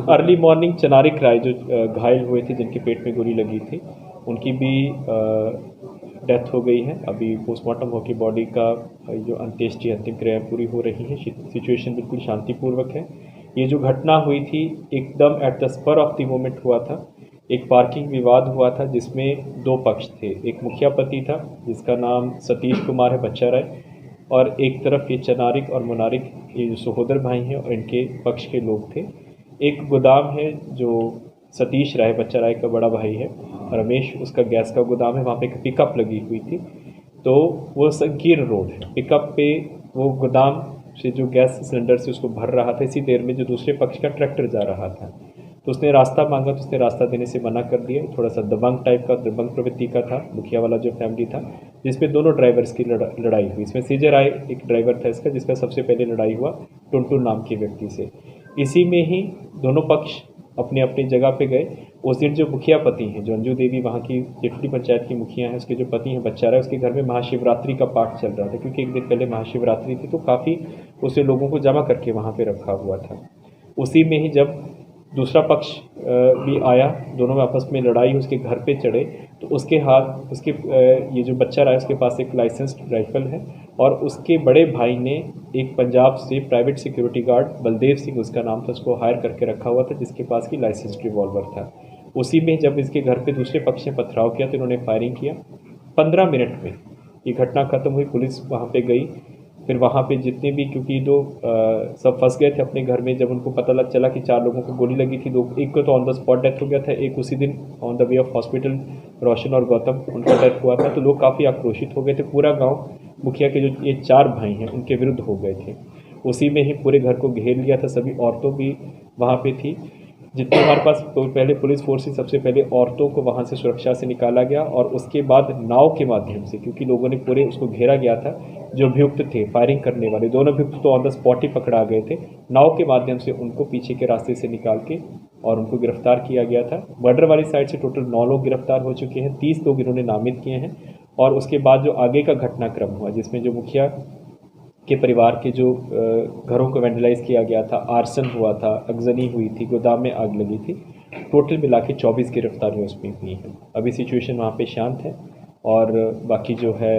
Early morning चनारिक राय जो घायल हुए थे, जिनके पेट में गोली लगी थी, उनकी भी डेथ हो गई है। अभी पोस्टमार्टम होकर बॉडी का जो अंत्येष्टि अंतिम क्रिया पूरी हो रही है। सिचुएशन बिल्कुल शांतिपूर्वक है। ये जो घटना हुई थी एकदम at the spur of the moment हुआ था। एक पार्किंग विवाद हुआ था जिसमें दो पक्ष थे। एक मुखिया पति था जिसका नाम सतीश कुमार है, बच्चा राय, और एक तरफ ये चनारिक और मुनारिक, ये जो सहोदर भाई हैं और इनके पक्ष के लोग थे। एक गोदाम है जो सतीश राय, बच्चा राय का बड़ा भाई है, रमेश, उसका गैस का गोदाम है। वहाँ पे एक पिकअप लगी हुई थी, तो वो संकीर्ण रोड है। पिकअप पे वो गोदाम से जो गैस सिलेंडर से उसको भर रहा था, इसी देर में जो दूसरे पक्ष का ट्रैक्टर जा रहा था, तो उसने रास्ता मांगा, तो उसने रास्ता देने से मना कर दिया। थोड़ा सा दबंग टाइप का, दबंग प्रवृत्ति का था मुखिया वाला जो फैमिली था, जिसमें दोनों ड्राइवर्स की लड़ाई हुई। इसमें सीजे राय एक ड्राइवर था इसका, जिसका सबसे पहले लड़ाई हुआ टुनटुन नाम के व्यक्ति से। इसी में ही दोनों पक्ष अपने अपनी जगह पे गए। उस दिन जो मुखिया पति हैं, जो अंजू देवी वहाँ की जेठली पंचायत की मुखिया हैं, उसके जो पति हैं बच्चा राय, उसके घर में महाशिवरात्रि का पाठ चल रहा था, क्योंकि एक दिन पहले महाशिवरात्रि थी, तो काफ़ी उसे लोगों को जमा करके वहाँ पे रखा हुआ था। उसी में ही जब दूसरा पक्ष भी आया, दोनों में आपस में लड़ाई, उसके घर पे चढ़े, तो उसके हाथ, उसके ये जो बच्चा रहा है उसके पास एक लाइसेंस्ड राइफल है, और उसके बड़े भाई ने एक पंजाब से private security guard, Baldev Singh उसका नाम था, उसको हायर करके रखा हुआ था, जिसके पास की लाइसेंस्ड रिवॉल्वर था। उसी में जब इसके घर पे दूसरे पक्ष ने पथराव किया तो इन्होंने फायरिंग किया। 15 मिनट में ये घटना खत्म हुई। पुलिस वहाँ पे गई, फिर वहाँ पे जितने भी, क्योंकि दो सब फंस गए थे अपने घर में, जब उनको पता चला कि 4 लोगों को गोली लगी थी, दो, एक को तो ऑन द स्पॉट डेथ हो गया था, एक उसी दिन on the way of hospital, Roshan और गौतम, उनका डेथ हुआ था। तो लोग काफ़ी आक्रोशित हो गए थे। पूरा गांव मुखिया के जो ये 4 भाई हैं उनके विरुद्ध हो गए थे। उसी में ही पूरे घर को घेर लिया था। सभी औरतों भी वहाँ पे थी। जितने हमारे पास पहले पुलिस फोर्स थी, सबसे पहले औरतों को वहाँ से सुरक्षा से निकाला गया, और उसके बाद नाव के माध्यम से, क्योंकि लोगों ने पूरे उसको घेरा गया था, जो अभियुक्त थे फायरिंग करने वाले, दोनों अभियुक्त तो ऑन द स्पॉट ही पकड़ा गए थे। नाव के माध्यम से उनको पीछे के रास्ते से निकाल के और उनको गिरफ्तार किया गया था। मर्डर वाली साइड से टोटल 9 लोग गिरफ्तार हो चुके हैं, 30 लोग इन्होंने नामित किए हैं। और उसके बाद जो आगे का घटनाक्रम हुआ, जिसमें जो मुखिया के परिवार के जो घरों को वेंडलाइज किया गया था, आर्सन हुआ था, अगजनी हुई थी, गोदाम में आग लगी थी, टोटल मिला के 24 गिरफ्तारियाँ उसमें हुई हैं। अभी सिचुएशन वहाँ पे शांत है, और बाकी जो है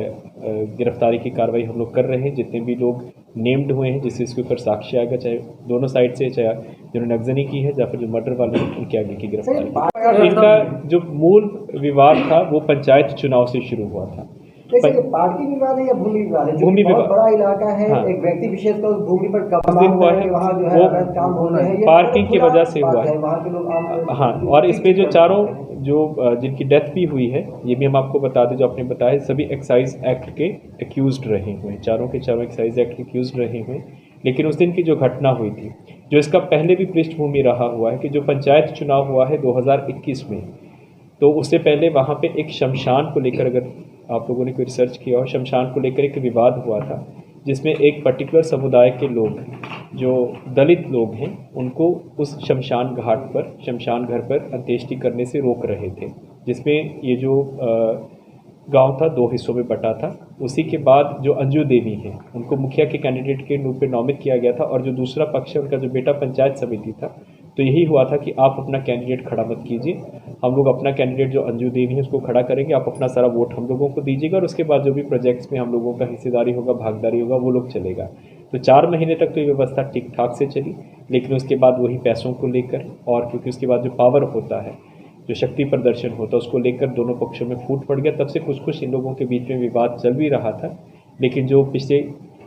गिरफ्तारी की कार्रवाई हम लोग कर रहे हैं। जितने भी लोग नेम्ड हुए हैं, जिससे इसके ऊपर साक्ष्य आएगा, चाहे दोनों साइड से, चाहे जिन्होंने अगजनी की है या फिर जो मर्डर वाले हैं, उनके आगे की गिरफ्तारी। इनका जो मूल विवाद था वो पंचायत चुनाव से शुरू हुआ था। पार्टी विवाद है या भूमि विवाद है? भूमि विवाद, बड़ा इलाका है, हाँ। एक व्यक्ति विशेष का उस भूमि पर कब्जा हुआ है, वहाँ जो है अवैध काम हो रहे हैं, पार्किंग की वजह से हुआ है, वहाँ के लोग। हाँ, और इसमें जो चारों जो जिनकी डेथ भी हुई है, ये भी हम आपको बता दें, जो आपने बताया, सभी एक्साइज एक्ट के एक्यूज्ड रहे हुए हैं। चारों के चारों एक्साइज एक्ट के एक्यूज्ड रहे हुए हैं। लेकिन उस दिन की जो घटना हुई थी, जो इसका पहले भी पृष्ठभूमि रहा हुआ है कि जो पंचायत चुनाव हुआ है 2021 में, तो उससे पहले वहाँ पे एक शमशान को लेकर, अगर आप लोगों ने कोई रिसर्च किया हो, शमशान को लेकर एक विवाद हुआ था, जिसमें एक पर्टिकुलर समुदाय के लोग, जो दलित लोग हैं, उनको उस शमशान घाट पर, शमशान घर पर अंत्येष्टि करने से रोक रहे थे। जिसमें ये जो गांव था 2 हिस्सों में बटा था। उसी के बाद जो अंजू देवी हैं, उनको मुखिया के कैंडिडेट के रूप में नामित किया गया था, और जो दूसरा पक्ष है, उनका जो बेटा पंचायत समिति था, तो यही हुआ था कि आप अपना कैंडिडेट खड़ा मत कीजिए, हम लोग अपना कैंडिडेट जो अंजू देवी है उसको खड़ा करेंगे, आप अपना सारा वोट हम लोगों को दीजिएगा, और उसके बाद जो भी प्रोजेक्ट्स में हम लोगों का हिस्सेदारी होगा, भागीदारी होगा, वो लोग चलेगा। तो 4 महीने तक तो ये व्यवस्था ठीक ठाक से चली। लेकिन उसके बाद वही पैसों को लेकर, और क्योंकि उसके बाद जो पावर होता है, जो शक्ति प्रदर्शन होता है, उसको लेकर दोनों पक्षों में फूट पड़ गया। तब से कुछ इन लोगों के बीच में विवाद चल भी रहा था। लेकिन जो पिछले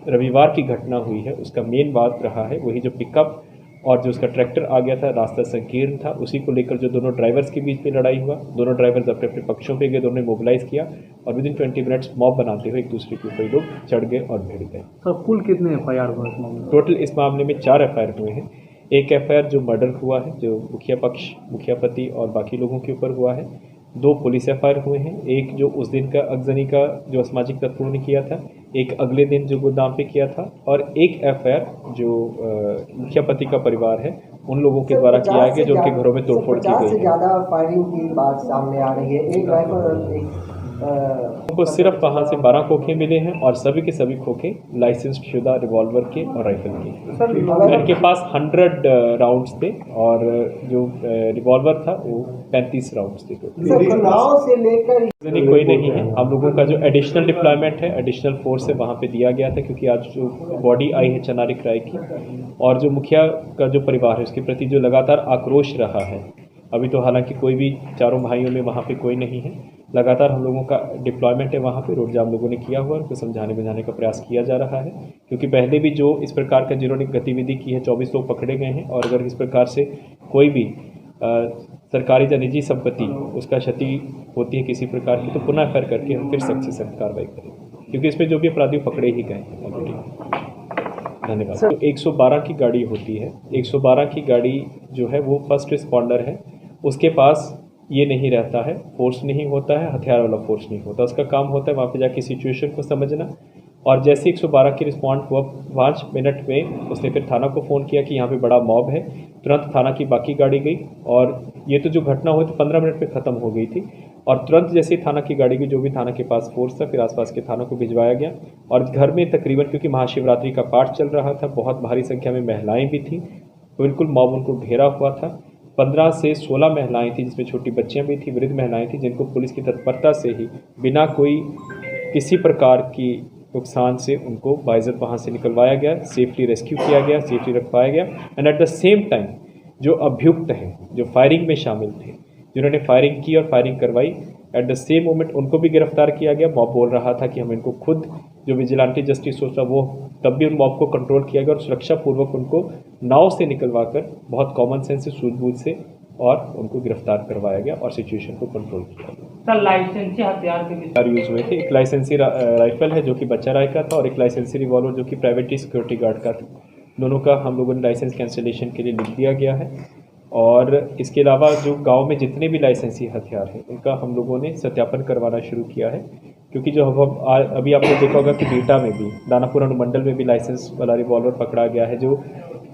रविवार की घटना हुई है, उसका मेन बात रहा है वही जो पिकअप और जो उसका ट्रैक्टर आ गया था, रास्ता संकीर्ण था, उसी को लेकर जो दोनों ड्राइवर्स के बीच में लड़ाई हुआ। दोनों ड्राइवर्स अपने अपने पक्षों पे गए, दोनों ने मोबिलाइज किया, और विदिन 20 मिनट्स मॉब बनाते हुए एक दूसरे के ऊपर लोग चढ़ गए और भिड़ गए। तो कुल कितने FIR हुए इस मामले में? टोटल इस मामले में 4 FIR हुए हैं। एक FIR जो मर्डर हुआ है, जो मुखिया पक्ष, मुखिया पति और बाकी लोगों के ऊपर हुआ है। 2 पुलिस FIR हुए हैं। एक जो उस दिन का अगजनी का जो असामाजिक तत्वों ने किया था, एक अगले दिन जो गोदाम पे किया था, और एक FIR जो मुखिया पति का परिवार है, उन लोगों के द्वारा किया है कि जो उनके घरों में तोड़फोड़ की गई है। 50 से ज़्यादा फायरिंग की बात सामने आ रही है। एक राइफल उनको सिर्फ वहाँ से 12 खोखे मिले हैं और सभी के सभी खोखे लाइसेंस्ड शुदा रिवॉल्वर के और राइफल के। इनके पास 100 राउंड्स थे और जो रिवॉल्वर था वो 35 राउंड्स थे। चुनाव से लेकर कोई नहीं है। हम लोगों का जो एडिशनल डिप्लॉयमेंट है, एडिशनल फोर्स है, वहाँ पे दिया गया था, क्योंकि आज जो बॉडी आई है चनारिक राय की और जो मुखिया का जो परिवार है उसके प्रति जो लगातार आक्रोश रहा है, अभी तो हालांकि कोई भी चारों भाइयों में वहाँ पे कोई नहीं है, लगातार हम लोगों का डिप्लॉयमेंट है वहाँ पे, रोड जाम लोगों ने किया हुआ है, उनको समझाने बुझाने का प्रयास किया जा रहा है, क्योंकि पहले भी जो इस प्रकार का जिन्होंने गतिविधि की है 24 लोग पकड़े गए हैं और अगर इस प्रकार से कोई भी सरकारी या निजी संपत्ति उसका क्षति होती है किसी प्रकार की, तो पुनः एफआईआर करके हम फिर सख्त से सख्त कार्रवाई करेंगे, क्योंकि इसमें जो भी अपराधी पकड़े ही गए हैं ऑलरेडी। धन्यवाद। तो 112 की गाड़ी होती है, 112 की गाड़ी जो है वो फर्स्ट रिस्पॉन्डर है, उसके पास ये नहीं रहता है, फोर्स नहीं होता है, हथियार वाला फोर्स नहीं होता, उसका काम होता है वहाँ पे जाके सिचुएशन को समझना। और जैसे 112 की रिस्पॉन्ड हुआ 5 मिनट में उसने फिर थाना को फ़ोन किया कि यहाँ पे बड़ा मॉब है, तुरंत थाना की बाकी गाड़ी गई और ये तो जो घटना हुई तो 15 मिनट में ख़त्म हो गई थी और तुरंत जैसे थाना की गाड़ी गई, जो भी थाना के पास फोर्स था, फिर आसपास के थानों को भिजवाया गया और घर में तकरीबन, क्योंकि महाशिवरात्रि का पाठ चल रहा था, बहुत भारी संख्या में महिलाएँ भी थीं, बिल्कुल मॉब उनको घेरा हुआ था। 15 से 16 महिलाएँ थीं, जिसमें छोटी बच्चियाँ भी थीं, वृद्ध महिलाएँ थीं, जिनको पुलिस की तत्परता से ही बिना कोई किसी प्रकार की नुकसान से उनको बाइज़्ज़त वहाँ से निकलवाया गया, सेफली रेस्क्यू किया गया, सेफली रखवाया गया। And at the same time जो अभियुक्त हैं, जो फायरिंग में शामिल थे, जिन्होंने फायरिंग की और फायरिंग करवाई, एट द सेम मोमेंट उनको भी गिरफ्तार किया गया। मॉब बोल रहा था कि हम इनको खुद, जो विजिलेंटी जस्टिस सोचा वो, तब भी उन मॉब को कंट्रोल किया गया और सुरक्षापूर्वक उनको नाव से निकलवा कर बहुत कॉमन सेंस से, सूझबूझ से और उनको गिरफ्तार करवाया गया और सिचुएशन को कंट्रोल किया गया। सर, लाइसेंसी हथियार यूज हुए थे, एक लाइसेंसी राइफल है जो कि बच्चा राय का था और एक लाइसेंसी रिवॉल्वर जो कि प्राइवेट सिक्योरिटी गार्ड का था। दोनों का हम लोगों ने लाइसेंस कैंसिलेशन के लिए लिख दिया गया है और इसके अलावा जो गांव में जितने भी लाइसेंसी हथियार हैं उनका हम लोगों ने सत्यापन करवाना शुरू किया है, क्योंकि जो अभी आपने देखा होगा कि बीटा में भी, दानापुर अनुमंडल में भी लाइसेंस वाला रिवॉल्वर पकड़ा गया है, जो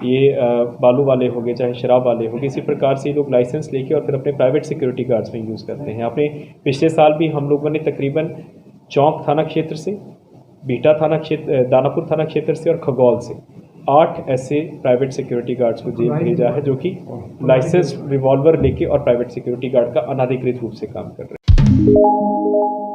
ये बालू वाले हो गए चाहे शराब वाले हो गए, इसी प्रकार से लोग लाइसेंस लेके और फिर अपने प्राइवेट सिक्योरिटी गार्ड्स में यूज़ करते हैं। आपने पिछले साल भी हम लोगों ने तकरीबन चौक थाना क्षेत्र से, बीटा थाना क्षेत्र, दानापुर थाना क्षेत्र से और खगौल से 8 ऐसे प्राइवेट सिक्योरिटी गार्ड्स को जेल भेजा है, जो कि लाइसेंस रिवॉल्वर लेके और प्राइवेट सिक्योरिटी गार्ड का अनाधिकृत रूप से काम कर रहे हैं।